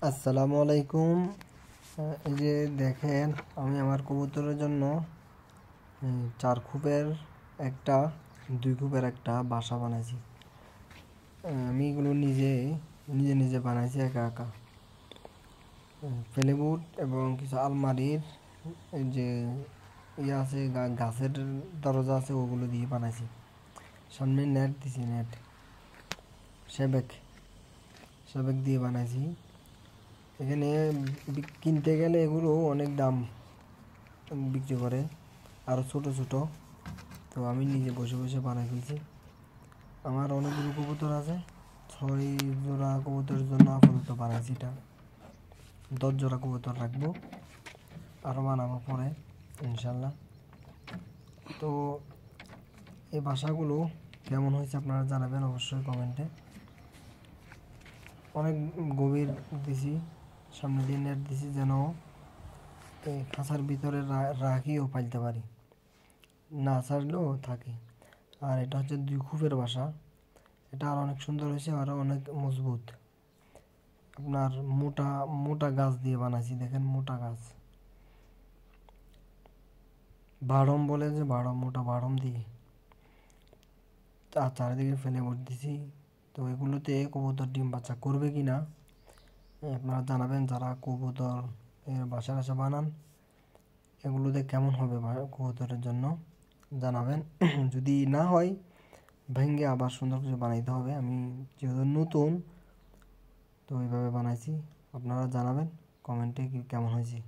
আসসালামু আলাইকুম। এই যে দেখেন, আমি আমার কবুতরের জন্য 4 খোপের একটা 2 খোপের একটা বাসা বানাইছি। আমি এগুলো নিজে নিজে বানাইছি একা একা। প্লেবোর্ড এবং কিছু আলমারির এই যে ইয়ে আছে, গাছের দরজা আছে, ওগুলো দিয়ে বানাইছি। সামনে নেট দিছি, নেট সেবেক দিয়ে বানাইছি। এখানে কিনতে গেলে এগুলো অনেক দাম বিক্রি করে, আরও ছোট ছোট। তো আমি নিজে বসে বসে বানাই ফেলছি। আমার অনেকগুলো কবুতর আছে, 6 জোড়া কবুতরের জন্য আপাতত বানাইছি। এটা 10 জোড়া কবুতর রাখবো, আরও বানাবো পরে ইনশাল্লাহ। তো এই বাসাগুলো কেমন হয়েছে আপনারা জানাবেন অবশ্যই কমেন্টে। অনেক গভীর দিছি, সামনে দিয়ে নেট দিছি যেন এই খাঁচার ভিতরে রাখিও পালতে পারি, না ছাড়লেও থাকে। আর এটা হচ্ছে 2 খোপের বাসা। এটা আর অনেক সুন্দর হয়েছে, আরও অনেক মজবুত। আপনার মোটা মোটা গাছ দিয়ে বানাইছি, দেখেন মোটা গাছ, বাড়ম বলে যে বাড়ম, মোটা বাড়ম দিয়ে আর চারিদিকে ফেলে ভর দিছি। তো এগুলোতে কবুতর ডিম বাচ্চা করবে কি না আপনারা জানাবেন, যারা কবুতর বাসা বানান। এগুলোতে কেমন হবে কবুতরের জন্য জানাবেন। যদি না হয়, ভেঙে আবার সুন্দর করে বানাইতে হবে। আমি যেহেতু নতুন, তো এইভাবে বানাইছি। আপনারা জানাবেন কমেন্টে কেমন হয়েছে।